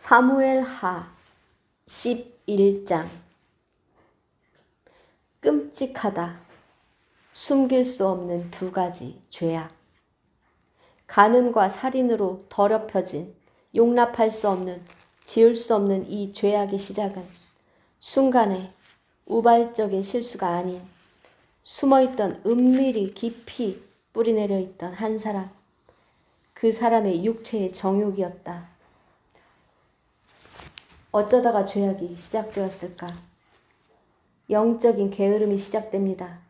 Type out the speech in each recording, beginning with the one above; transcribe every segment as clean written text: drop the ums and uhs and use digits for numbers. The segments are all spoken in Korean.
사무엘하 11장. 끔찍하다. 숨길 수 없는 두 가지 죄악. 간음과 살인으로 더럽혀진, 용납할 수 없는, 지을 수 없는 이 죄악의 시작은 순간의 우발적인 실수가 아닌 숨어있던 은밀히 깊이 뿌리내려 있던 한 사람, 그 사람의 육체의 정욕이었다. 어쩌다가 죄악이 시작되었을까? 영적인 게으름이 시작됩니다.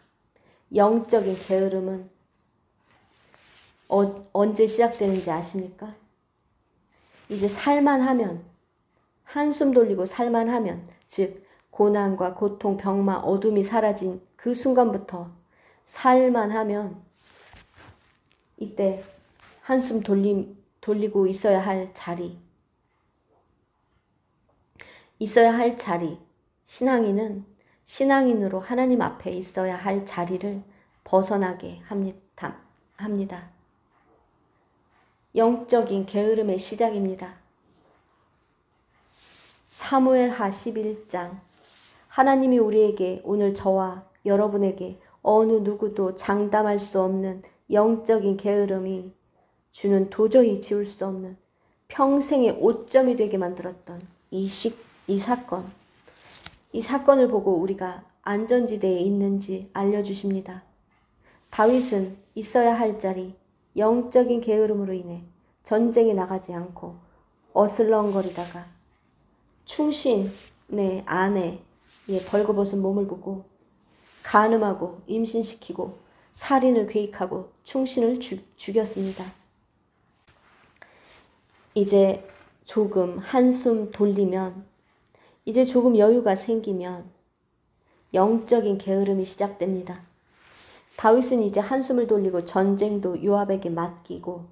영적인 게으름은 언제 시작되는지 아십니까? 이제 살만하면, 한숨 돌리고 살만하면, 즉 고난과 고통, 병마, 어둠이 사라진 그 순간부터 살만하면 이때 한숨 돌리고 있어야 할 자리, 신앙인은 신앙인으로 하나님 앞에 있어야 할 자리를 벗어나게 합니다. 영적인 게으름의 시작입니다. 사무엘하 11장. 하나님이 우리에게, 오늘 저와 여러분에게 어느 누구도 장담할 수 없는 영적인 게으름이 주는 도저히 지울 수 없는 평생의 오점이 되게 만들었던 이 사건. 이 사건을 보고 우리가 안전지대에 있는지 알려주십니다. 다윗은 있어야 할 자리, 영적인 게으름으로 인해 전쟁에 나가지 않고 어슬렁거리다가 충신의 아내의 벌거벗은 몸을 보고 간음하고 임신시키고 살인을 계획하고 충신을 죽였습니다. 이제 조금 한숨 돌리면, 이제 조금 여유가 생기면 영적인 게으름이 시작됩니다. 다윗은 이제 한숨을 돌리고 전쟁도 요압에게 맡기고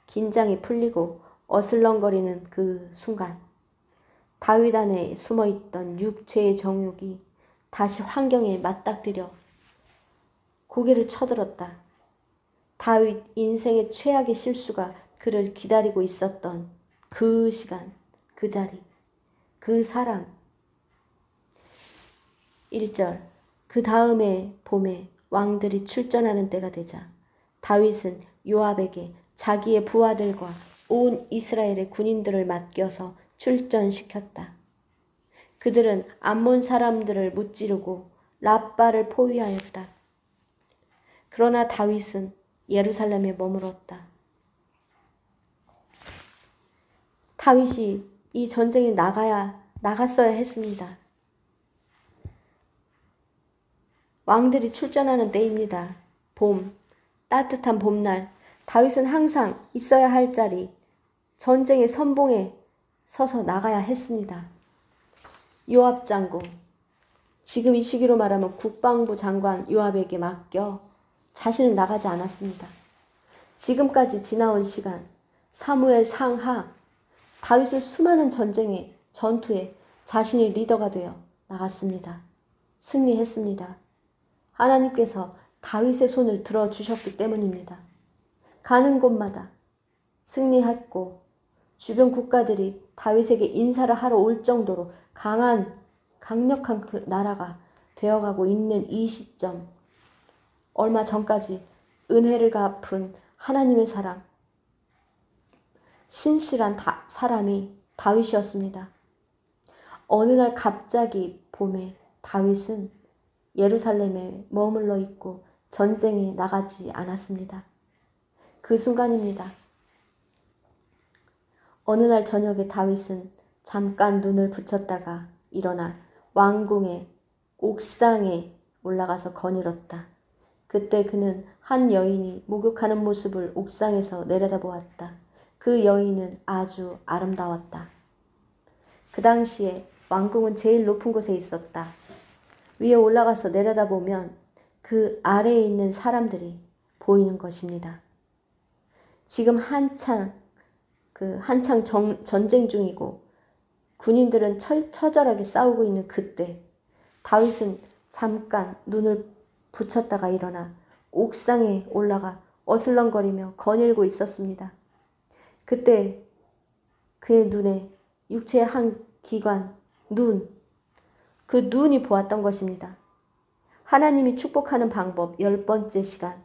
긴장이 풀리고 어슬렁거리는 그 순간 다윗 안에 숨어있던 육체의 정욕이 다시 환경에 맞닥뜨려 고개를 쳐들었다. 다윗 인생의 최악의 실수가 그를 기다리고 있었던 그 시간, 그 자리, 그 사람. 1절. 그 다음에 봄에 왕들이 출전하는 때가 되자 다윗은 요압에게 자기의 부하들과 온 이스라엘의 군인들을 맡겨서 출전시켰다. 그들은 암몬 사람들을 무찌르고 랍바를 포위하였다. 그러나 다윗은 예루살렘에 머물렀다. 다윗이 이 전쟁에 나갔어야 했습니다. 왕들이 출전하는 때입니다. 봄, 따뜻한 봄날, 다윗은 항상 있어야 할 자리, 전쟁의 선봉에 서서 나가야 했습니다. 요압 장군, 지금 이 시기로 말하면 국방부 장관 요압에게 맡겨 자신은 나가지 않았습니다. 지금까지 지나온 시간, 사무엘 상하, 다윗은 수많은 전투에 자신이 리더가 되어 나갔습니다. 승리했습니다. 하나님께서 다윗의 손을 들어주셨기 때문입니다. 가는 곳마다 승리했고 주변 국가들이 다윗에게 인사를 하러 올 정도로 강력한 그 나라가 되어가고 있는 이 시점, 얼마 전까지 은혜를 갚은 하나님의 사람, 신실한 사람이 다윗이었습니다. 어느 날 갑자기 봄에 다윗은 예루살렘에 머물러 있고 전쟁에 나가지 않았습니다. 그 순간입니다. 어느 날 저녁에 다윗은 잠깐 눈을 붙였다가 일어나 왕궁의 옥상에 올라가서 거닐었다. 그때 그는 한 여인이 목욕하는 모습을 옥상에서 내려다보았다. 그 여인은 아주 아름다웠다. 그 당시에 왕궁은 제일 높은 곳에 있었다. 위에 올라가서 내려다보면 그 아래에 있는 사람들이 보이는 것입니다. 지금 한창 전쟁 중이고 군인들은 처절하게 싸우고 있는 그때 다윗은 잠깐 눈을 붙였다가 일어나 옥상에 올라가 어슬렁거리며 거닐고 있었습니다. 그때 그의 눈에 육체의 한 기관, 눈, 그 눈이 보았던 것입니다. 하나님이 축복하는 방법 10번째 시간.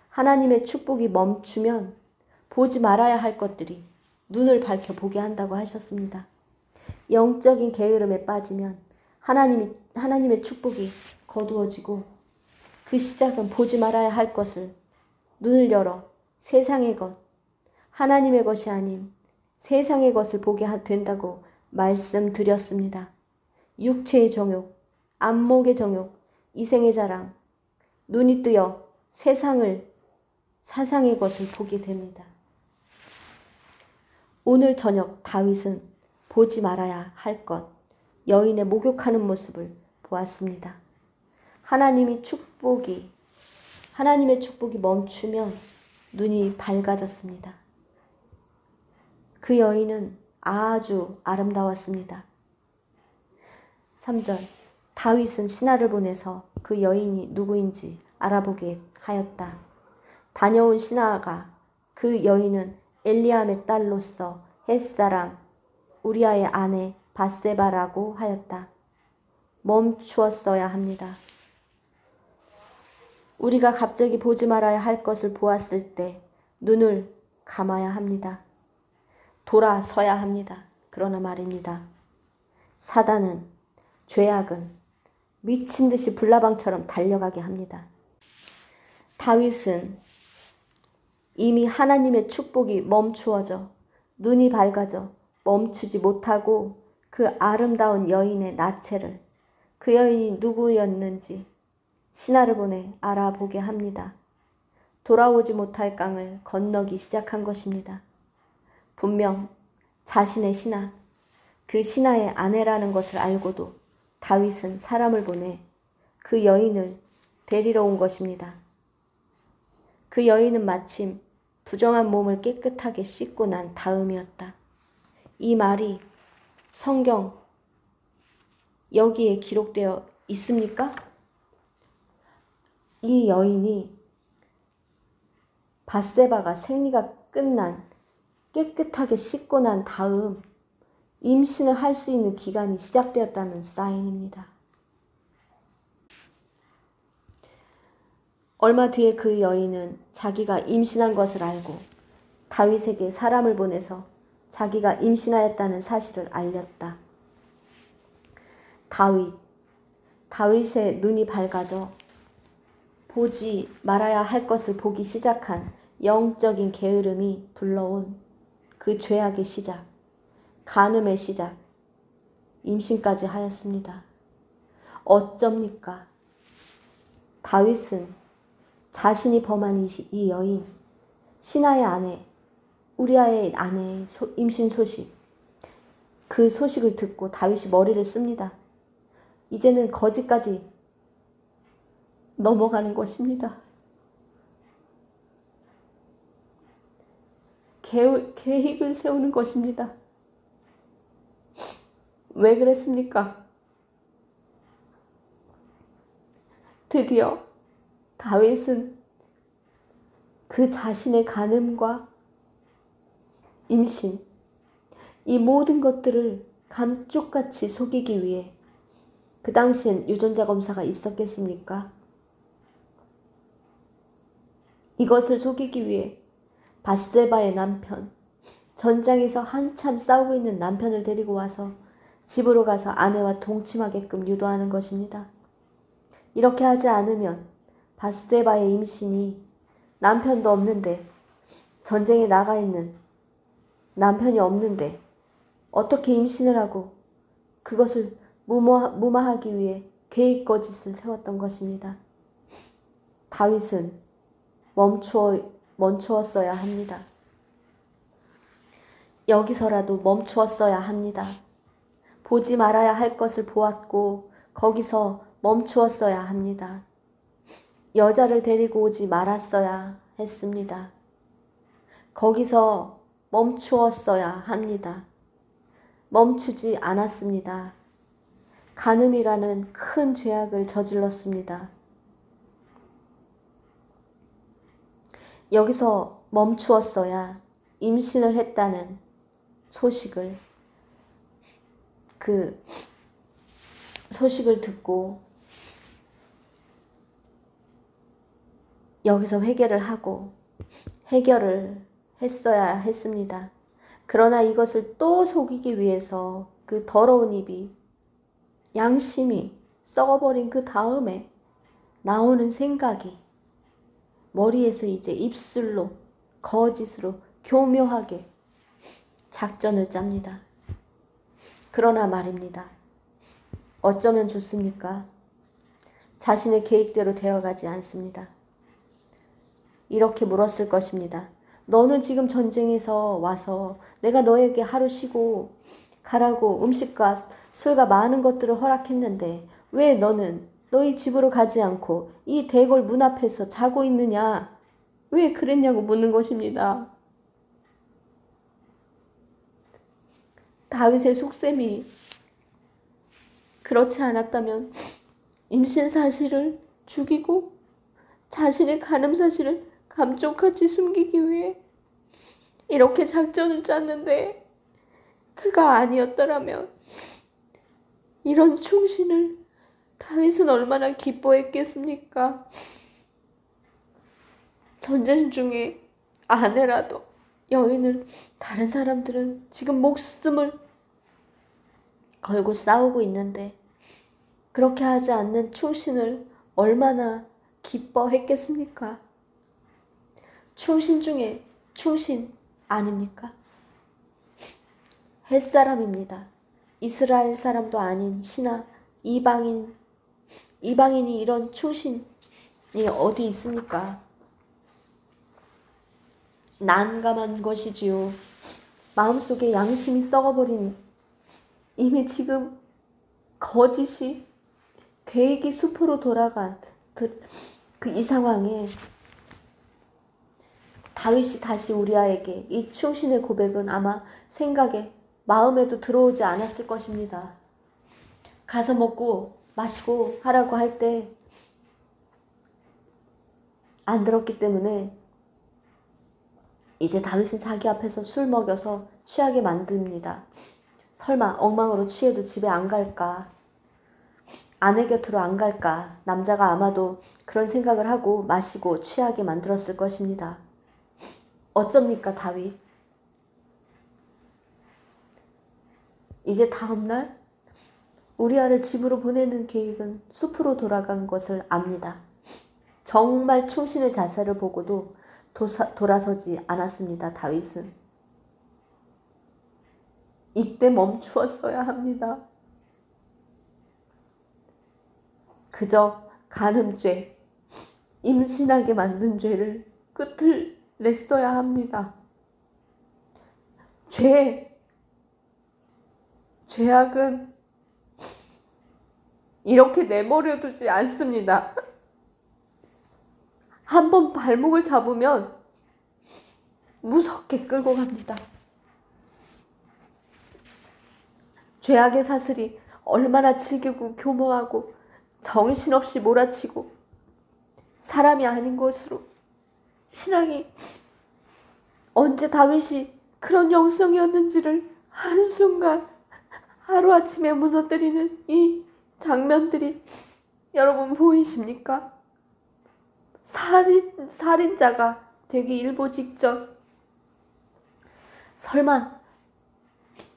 하나님의 축복이 멈추면 보지 말아야 할 것들이 눈을 밝혀 보게 한다고 하셨습니다. 영적인 게으름에 빠지면 하나님의 축복이 거두어지고 그 시작은 보지 말아야 할 것을 눈을 열어 세상의 것, 하나님의 것이 아닌 세상의 것을 보게 된다고 말씀드렸습니다. 육체의 정욕, 안목의 정욕, 이생의 자랑, 눈이 뜨여 사상의 것을 보게 됩니다. 오늘 저녁 다윗은 보지 말아야 할 것, 여인의 목욕하는 모습을 보았습니다. 하나님의 축복이 멈추면 눈이 밝아졌습니다. 그 여인은 아주 아름다웠습니다. 3절, 다윗은 신하를 보내서 그 여인이 누구인지 알아보게 하였다. 다녀온 신하가 그 여인은 엘리암의 딸로서 햇사람 우리아의 아내 바세바라고 하였다. 멈추었어야 합니다. 우리가 갑자기 보지 말아야 할 것을 보았을 때 눈을 감아야 합니다. 돌아서야 합니다. 그러나 말입니다. 사단은, 죄악은 미친 듯이 불나방처럼 달려가게 합니다. 다윗은 이미 하나님의 축복이 멈추어져 눈이 밝아져 멈추지 못하고 그 아름다운 여인의 나체를, 그 여인이 누구였는지 신하를 보내 알아보게 합니다. 돌아오지 못할 강을 건너기 시작한 것입니다. 분명 자신의 신하, 그 신하의 아내라는 것을 알고도 다윗은 사람을 보내 그 여인을 데리러 온 것입니다. 그 여인은 마침 부정한 몸을 깨끗하게 씻고 난 다음이었다. 이 말이 성경 여기에 기록되어 있습니까? 이 여인이 바세바가 생리가 끝난 깨끗하게 씻고 난 다음 임신을 할 수 있는 기간이 시작되었다는 사인입니다. 얼마 뒤에 그 여인은 자기가 임신한 것을 알고 다윗에게 사람을 보내서 자기가 임신하였다는 사실을 알렸다. 다윗의 눈이 밝아져 보지 말아야 할 것을 보기 시작한 영적인 게으름이 불러온 그 죄악의 시작, 간음의 시작, 임신까지 하였습니다. 어쩝니까? 다윗은 자신이 범한 이 여인, 신하의 아내, 우리아의 아내의 임신 소식, 그 소식을 듣고 다윗이 머리를 씁니다. 이제는 거짓까지 넘어가는 것입니다. 계획을 세우는 것입니다. 왜 그랬습니까? 드디어 다윗은 그 자신의 간음과 임신, 이 모든 것들을 감쪽같이 속이기 위해, 그 당시엔 유전자 검사가 있었겠습니까? 이것을 속이기 위해 바세바의 남편, 전장에서 한참 싸우고 있는 남편을 데리고 와서 집으로 가서 아내와 동침하게끔 유도하는 것입니다. 이렇게 하지 않으면 바세바의 임신이, 남편도 없는데, 전쟁에 나가 있는 남편이 없는데 어떻게 임신을 하고 그것을 무마하기 위해 계획 거짓을 세웠던 것입니다. 다윗은 멈추었어야 합니다. 여기서라도 멈추었어야 합니다. 보지 말아야 할 것을 보았고 거기서 멈추었어야 합니다. 여자를 데리고 오지 말았어야 했습니다. 거기서 멈추었어야 합니다. 멈추지 않았습니다. 간음이라는 큰 죄악을 저질렀습니다. 여기서 멈추었어야 임신을 했다는 소식을 그 소식을 듣고 여기서 해결을 했어야 했습니다. 그러나 이것을 또 속이기 위해서 그 더러운 입이 양심이 썩어버린 그 다음에 나오는 생각이 머리에서 이제 입술로 거짓으로 교묘하게 작전을 짭니다. 그러나 말입니다. 어쩌면 좋습니까? 자신의 계획대로 되어가지 않습니다. 이렇게 물었을 것입니다. 너는 지금 전쟁에서 와서 내가 너에게 하루 쉬고 가라고 음식과 술과 많은 것들을 허락했는데 왜 너는 너희 집으로 가지 않고 이 대궐 문 앞에서 자고 있느냐? 왜 그랬냐고 묻는 것입니다. 다윗의 속셈이 그렇지 않았다면 임신 사실을 죽이고 자신의 간음 사실을 감쪽같이 숨기기 위해 이렇게 작전을 짰는데 그가 아니었더라면 이런 충신을 다윗은 얼마나 기뻐했겠습니까? 전쟁 중에 아내라도 여인을 다른 사람들은 지금 목숨을 걸고 싸우고 있는데 그렇게 하지 않는 충신을 얼마나 기뻐했겠습니까? 충신 중에 충신 아닙니까? 햇사람입니다. 이스라엘 사람도 아닌 신하 이방인이 이런 충신이 어디 있습니까? 난감한 것이지요. 마음속에 양심이 썩어버린 이미 지금 거짓이 계획이 수포로 돌아간 이 상황에 다윗이 다시 우리아에게 이 충신의 고백은 아마 생각에 마음에도 들어오지 않았을 것입니다. 가서 먹고 마시고 하라고 할 때 안 들었기 때문에 이제 다윗은 자기 앞에서 술 먹여서 취하게 만듭니다. 설마 엉망으로 취해도 집에 안 갈까? 아내 곁으로 안 갈까? 남자가 아마도 그런 생각을 하고 마시고 취하게 만들었을 것입니다. 어쩝니까 다윗? 이제 다음날 우리아를 집으로 보내는 계획은 숲으로 돌아간 것을 압니다. 정말 충신의 자세를 보고도 돌아서지 않았습니다. 다윗은 이때 멈추었어야 합니다. 그저 간음죄, 임신하게 만든 죄를 끝을 냈어야 합니다. 죄악은 이렇게 내버려 두지 않습니다. 한번 발목을 잡으면 무섭게 끌고 갑니다. 죄악의 사슬이 얼마나 질기고 교묘하고 정신없이 몰아치고 사람이 아닌 것으로 신앙이 언제 다윗이 그런 영성이었는지를 한순간 하루아침에 무너뜨리는 이 장면들이 여러분 보이십니까? 살인자가 되기 일보 직전 설마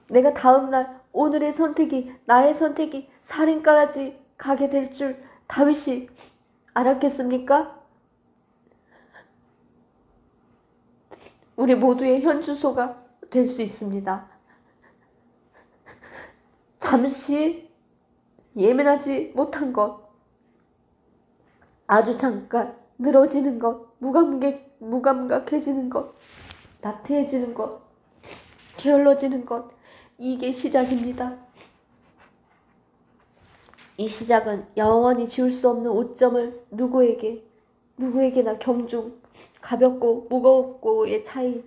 내가 다음날 오늘의 선택이 나의 선택이 살인까지 가게 될 줄 다윗이 알았겠습니까? 우리 모두의 현주소가 될 수 있습니다. 잠시 예민하지 못한 것, 아주 잠깐 늘어지는 것, 무감각해지는 것, 나태해지는 것, 게을러지는 것, 이게 시작입니다. 이 시작은 영원히 지울 수 없는 오점을 누구에게나 경중, 가볍고 무겁고의 차이,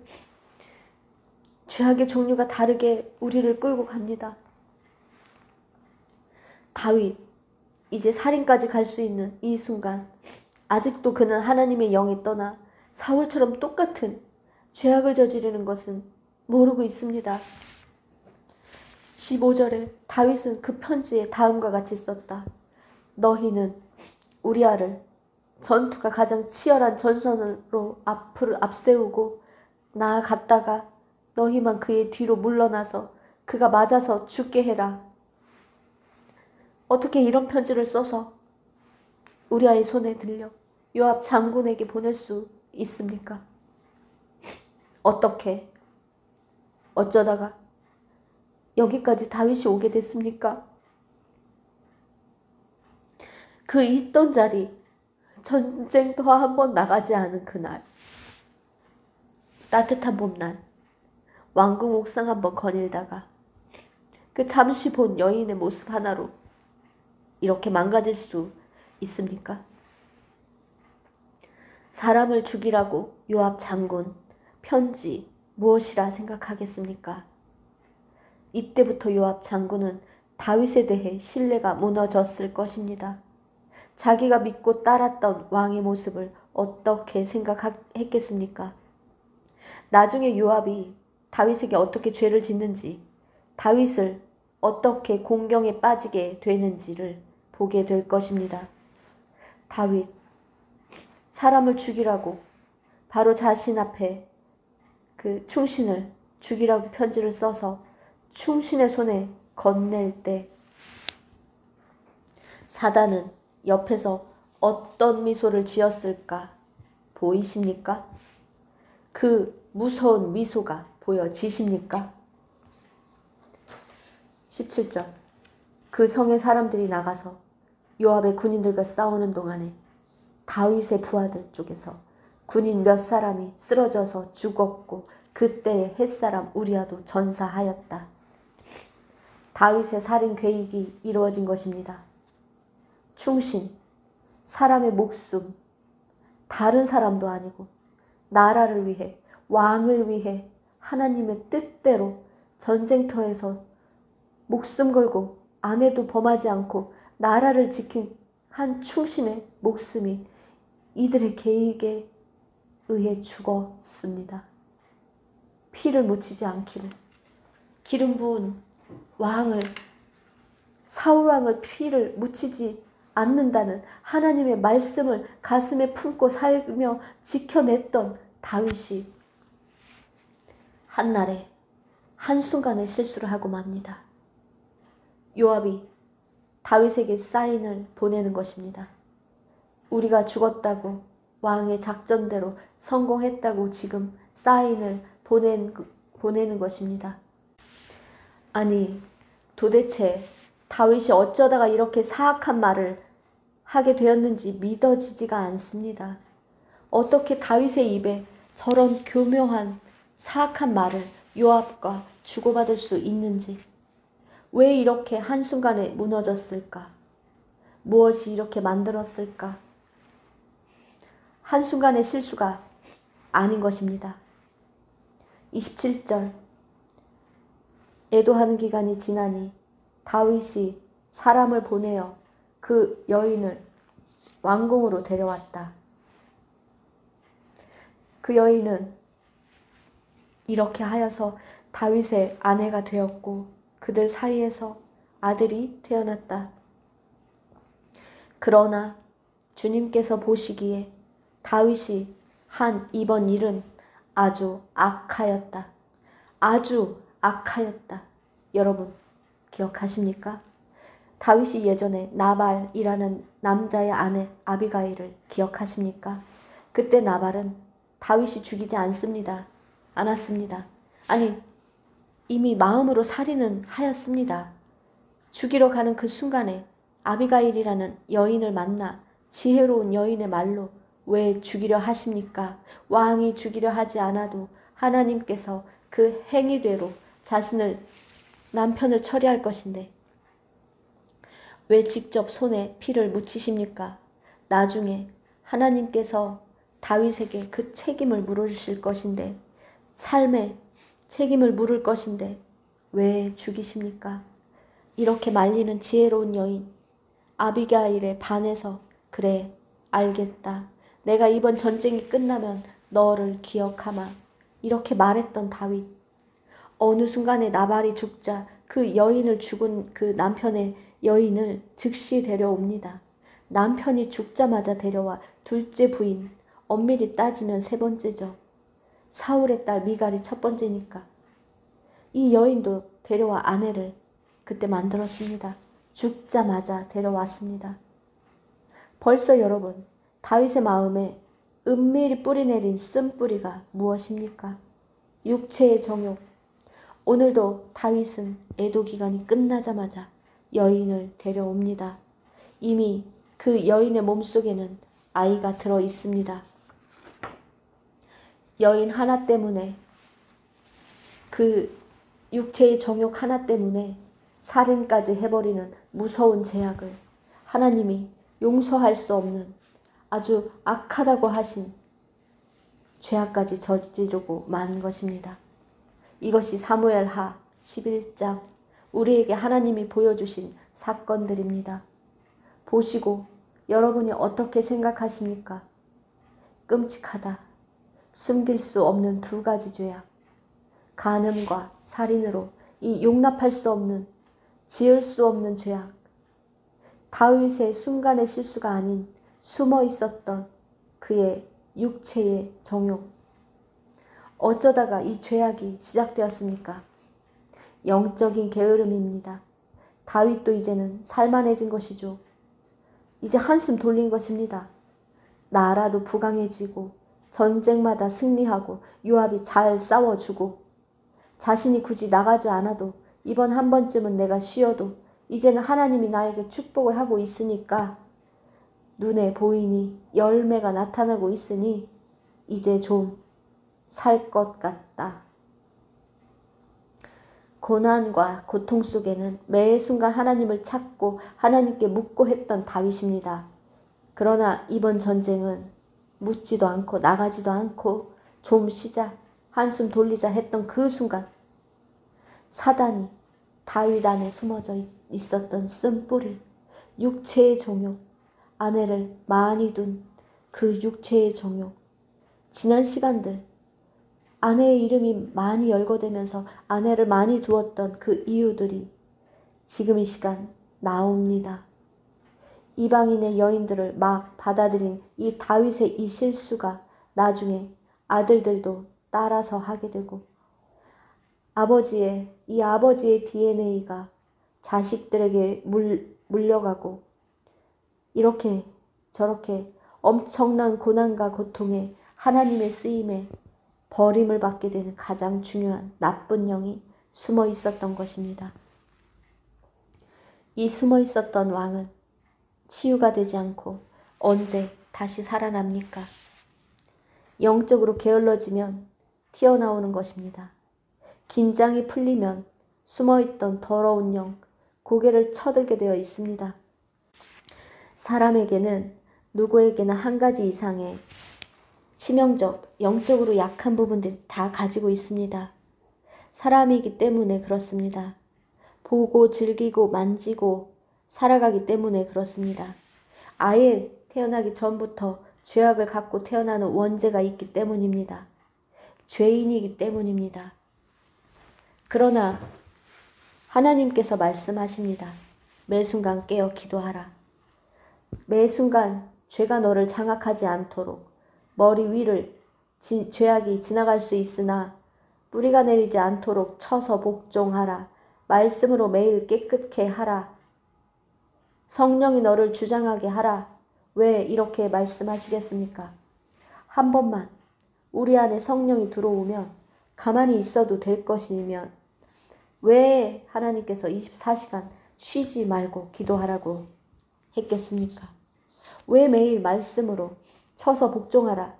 죄악의 종류가 다르게 우리를 끌고 갑니다. 다윗, 이제 살인까지 갈 수 있는 이 순간 아직도 그는 하나님의 영이 떠나 사울처럼 똑같은 죄악을 저지르는 것은 모르고 있습니다. 15절에 다윗은 그 편지에 다음과 같이 썼다. 너희는 우리아를 전투가 가장 치열한 전선으로 앞세우고 나아갔다가 너희만 그의 뒤로 물러나서 그가 맞아서 죽게 해라. 어떻게 이런 편지를 써서 우리아의 손에 들려 요압 장군에게 보낼 수 있습니까? 어떻게? 어쩌다가 여기까지 다윗이 오게 됐습니까? 그 있던 자리, 전쟁터 한 번 나가지 않은 그날, 따뜻한 봄날, 왕궁 옥상 한번 거닐다가 그 잠시 본 여인의 모습 하나로 이렇게 망가질 수 있습니까? 사람을 죽이라고 요압 장군 편지 무엇이라 생각하겠습니까? 이때부터 요압 장군은 다윗에 대해 신뢰가 무너졌을 것입니다. 자기가 믿고 따랐던 왕의 모습을 어떻게 생각했겠습니까? 나중에 요압이 다윗에게 어떻게 죄를 짓는지, 다윗을 어떻게 공경에 빠지게 되는지를 보게 될 것입니다. 다윗, 사람을 죽이라고 바로 자신 앞에 그 충신을 죽이라고 편지를 써서 충신의 손에 건넬 때 사단은 옆에서 어떤 미소를 지었을까 보이십니까? 그 무서운 미소가 보여지십니까? 17절 그 성의 사람들이 나가서 요압의 군인들과 싸우는 동안에 다윗의 부하들 쪽에서 군인 몇 사람이 쓰러져서 죽었고 그때의 햇사람 우리아도 전사하였다. 다윗의 살인 계획이 이루어진 것입니다. 충신, 사람의 목숨, 다른 사람도 아니고 나라를 위해, 왕을 위해 하나님의 뜻대로 전쟁터에서 목숨 걸고 아내도 범하지 않고 나라를 지킨 한 충신의 목숨이 이들의 계획에 의해 죽었습니다. 피를 묻히지 않기를. 기름 부은 왕을, 사울왕을 피를 묻히지 않는다는 하나님의 말씀을 가슴에 품고 살며 지켜냈던 다윗이 한날에 한순간에 실수를 하고 맙니다. 요압이 다윗에게 사인을 보내는 것입니다. 우리가 죽었다고, 왕의 작전대로 성공했다고 지금 사인을 보내는 것입니다. 아니, 도대체 다윗이 어쩌다가 이렇게 사악한 말을 하게 되었는지 믿어지지가 않습니다. 어떻게 다윗의 입에 저런 교묘한 사악한 말을 요압과 주고받을 수 있는지, 왜 이렇게 한순간에 무너졌을까? 무엇이 이렇게 만들었을까? 한순간의 실수가 아닌 것입니다. 27절 애도하는 기간이 지나니 다윗이 사람을 보내어 그 여인을 왕궁으로 데려왔다. 그 여인은 이렇게 하여서 다윗의 아내가 되었고 그들 사이에서 아들이 태어났다. 그러나 주님께서 보시기에 다윗이 한 이번 일은 아주 악하였다. 아주 악하였다. 여러분 기억하십니까? 다윗이 예전에 나발이라는 남자의 아내 아비가일을 기억하십니까? 그때 나발은 다윗이 죽이지 않았습니다. 아니, 이미 마음으로 살인은 하였습니다. 죽이러 가는 그 순간에 아비가일이라는 여인을 만나 지혜로운 여인의 말로 왜 죽이려 하십니까? 왕이 죽이려 하지 않아도 하나님께서 그 행위대로 남편을 처리할 것인데 왜 직접 손에 피를 묻히십니까? 나중에 하나님께서 다윗에게 그 책임을 물어주실 것인데, 삶에 책임을 물을 것인데 왜 죽이십니까? 이렇게 말리는 지혜로운 여인 아비가일에 반해서 그래 알겠다. 내가 이번 전쟁이 끝나면 너를 기억하마. 이렇게 말했던 다윗. 어느 순간에 나발이 죽자 그 여인을 죽은 그 남편의 여인을 즉시 데려옵니다. 남편이 죽자마자 데려와 둘째 부인, 엄밀히 따지면 세 번째죠. 사울의 딸 미갈이 첫 번째니까. 이 여인도 데려와 아내를 그때 만들었습니다. 죽자마자 데려왔습니다. 벌써 여러분, 다윗의 마음에 은밀히 뿌리내린 쓴뿌리가 무엇입니까? 육체의 정욕. 오늘도 다윗은 애도 기간이 끝나자마자 여인을 데려옵니다. 이미 그 여인의 몸속에는 아이가 들어 있습니다. 여인 하나 때문에, 그 육체의 정욕 하나 때문에 살인까지 해버리는 무서운 죄악을 하나님이 용서할 수 없는 아주 악하다고 하신 죄악까지 저지르고 만 것입니다. 이것이 사무엘하 11장 우리에게 하나님이 보여주신 사건들입니다. 보시고 여러분이 어떻게 생각하십니까? 끔찍하다. 숨길 수 없는 두 가지 죄악. 간음과 살인으로 이 용납할 수 없는, 지을 수 없는 죄악. 다윗의 순간의 실수가 아닌 숨어 있었던 그의 육체의 정욕. 어쩌다가 이 죄악이 시작되었습니까? 영적인 게으름입니다. 다윗도 이제는 살만해진 것이죠. 이제 한숨 돌린 것입니다. 나라도 부강해지고 전쟁마다 승리하고 요압이 잘 싸워주고 자신이 굳이 나가지 않아도 이번 한 번쯤은 내가 쉬어도 이제는 하나님이 나에게 축복을 하고 있으니까 눈에 보이니 열매가 나타나고 있으니 이제 좀 살 것 같다. 고난과 고통 속에는 매 순간 하나님을 찾고 하나님께 묻고 했던 다윗입니다. 그러나 이번 전쟁은 묻지도 않고 나가지도 않고 좀 쉬자, 한숨 돌리자 했던 그 순간 사단이 다윗 안에 숨어져 있었던 쓴뿌리, 육체의 정욕, 아내를 많이 둔 그 육체의 정욕. 지난 시간들 아내의 이름이 많이 열거되면서 아내를 많이 두었던 그 이유들이 지금 이 시간 나옵니다. 이방인의 여인들을 막 받아들인 이 다윗의 이 실수가 나중에 아들들도 따라서 하게 되고 이 아버지의 DNA가 자식들에게 물려가고 이렇게 저렇게 엄청난 고난과 고통에 하나님의 쓰임에 버림을 받게 되는 가장 중요한 나쁜 영이 숨어 있었던 것입니다. 이 숨어 있었던 왕은 치유가 되지 않고 언제 다시 살아납니까? 영적으로 게을러지면 튀어나오는 것입니다. 긴장이 풀리면 숨어있던 더러운 영, 고개를 쳐들게 되어 있습니다. 사람에게는 누구에게나 한 가지 이상의 치명적, 영적으로 약한 부분들이 다 가지고 있습니다. 사람이기 때문에 그렇습니다. 보고 즐기고 만지고 살아가기 때문에 그렇습니다. 아예 태어나기 전부터 죄악을 갖고 태어나는 원죄가 있기 때문입니다. 죄인이기 때문입니다. 그러나 하나님께서 말씀하십니다. 매 순간 깨어 기도하라. 매 순간 죄가 너를 장악하지 않도록 머리 위를 죄악이 지나갈 수 있으나 뿌리가 내리지 않도록 쳐서 복종하라. 말씀으로 매일 깨끗게 하라. 성령이 너를 주장하게 하라. 왜 이렇게 말씀하시겠습니까? 한 번만 우리 안에 성령이 들어오면 가만히 있어도 될 것이면 왜 하나님께서 24시간 쉬지 말고 기도하라고 했겠습니까? 왜 매일 말씀으로 쳐서 복종하라.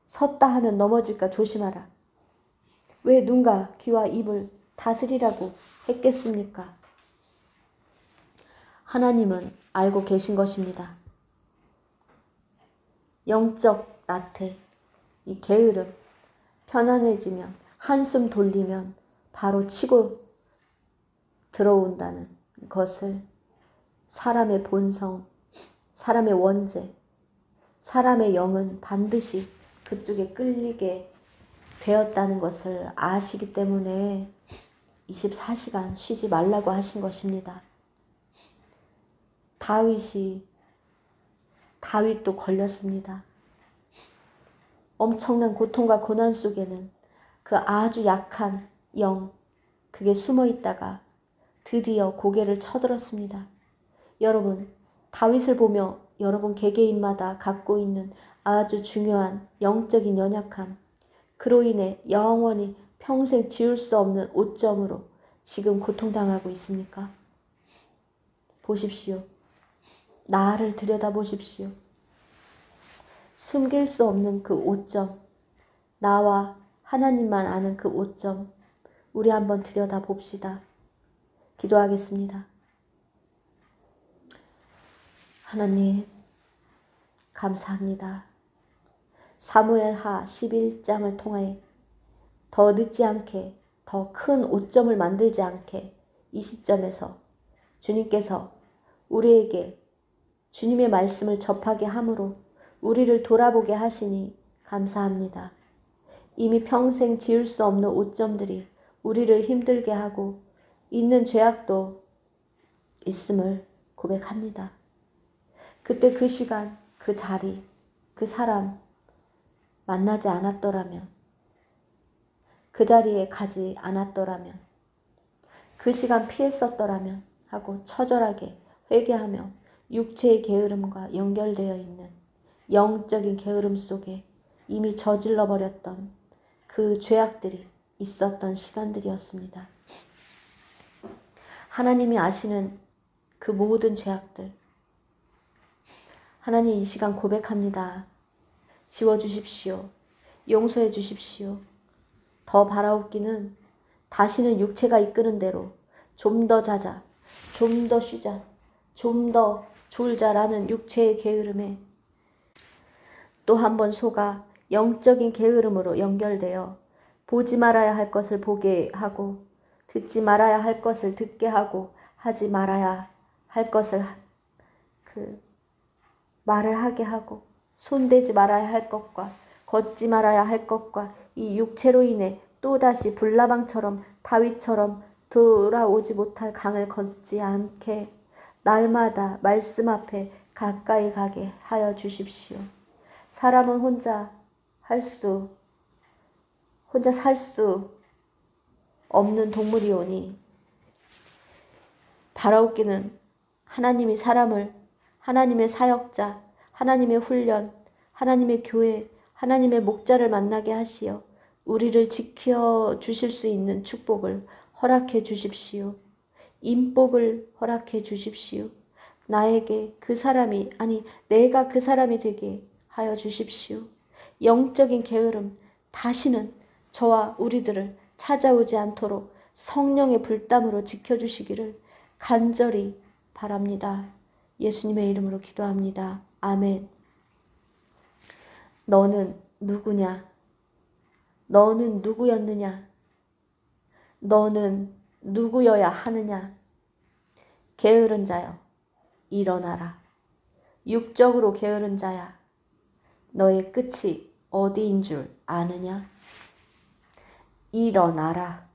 섰다 하면 넘어질까 조심하라. 왜 눈과 귀와 입을 다스리라고 했겠습니까? 하나님은 알고 계신 것입니다. 영적 나태, 이 게으름, 편안해지면 한숨 돌리면 바로 치고 들어온다는 것을 사람의 본성, 사람의 원죄, 사람의 영은 반드시 그쪽에 끌리게 되었다는 것을 아시기 때문에 24시간 쉬지 말라고 하신 것입니다. 다윗도 걸렸습니다. 엄청난 고통과 고난 속에는 그 아주 약한 영, 그게 숨어 있다가 드디어 고개를 쳐들었습니다. 여러분, 다윗을 보며 여러분 개개인마다 갖고 있는 아주 중요한 영적인 연약함, 그로 인해 영원히 평생 지울 수 없는 오점으로 지금 고통당하고 있습니까? 보십시오. 나를 들여다보십시오. 숨길 수 없는 그 오점, 나와 하나님만 아는 그 오점, 우리 한번 들여다봅시다. 기도하겠습니다. 하나님, 감사합니다. 사무엘하 11장을 통해 더 늦지 않게, 더 큰 오점을 만들지 않게 이 시점에서 주님께서 우리에게 주님의 말씀을 접하게 함으로 우리를 돌아보게 하시니 감사합니다. 이미 평생 지울 수 없는 오점들이 우리를 힘들게 하고 있는 죄악도 있음을 고백합니다. 그때 그 시간, 그 자리, 그 사람 만나지 않았더라면, 그 자리에 가지 않았더라면, 그 시간 피했었더라면 하고 처절하게 회개하며 육체의 게으름과 연결되어 있는 영적인 게으름 속에 이미 저질러 버렸던 그 죄악들이 있었던 시간들이었습니다. 하나님이 아시는 그 모든 죄악들, 하나님 이 시간 고백합니다. 지워주십시오. 용서해 주십시오. 더 바라옵기는 다시는 육체가 이끄는 대로 좀 더 자자, 좀 더 쉬자, 좀 더 졸자라는 육체의 게으름에 또 한 번 속아 영적인 게으름으로 연결되어 보지 말아야 할 것을 보게 하고 듣지 말아야 할 것을 듣게 하고 하지 말아야 할 것을 말을 하게 하고 손대지 말아야 할 것과 걷지 말아야 할 것과 이 육체로 인해 또다시 불나방처럼 다윗처럼 돌아오지 못할 강을 걷지 않게 날마다 말씀 앞에 가까이 가게 하여 주십시오. 사람은 혼자 살 수 없는 동물이오니 바라옵기는 하나님이 사람을 하나님의 사역자, 하나님의 훈련, 하나님의 교회, 하나님의 목자를 만나게 하시어 우리를 지켜 주실 수 있는 축복을 허락해 주십시오. 인복을 허락해 주십시오. 나에게 그 사람이, 아니 내가 그 사람이 되게 하여 주십시오. 영적인 게으름 다시는 저와 우리들을 찾아오지 않도록 성령의 불담으로 지켜주시기를 간절히 바랍니다. 예수님의 이름으로 기도합니다. 아멘. 너는 누구냐? 너는 누구였느냐? 너는 누구여야 하느냐? 게으른 자여, 일어나라. 육적으로 게으른 자야, 너의 끝이 어디인 줄 아느냐? 일어나라.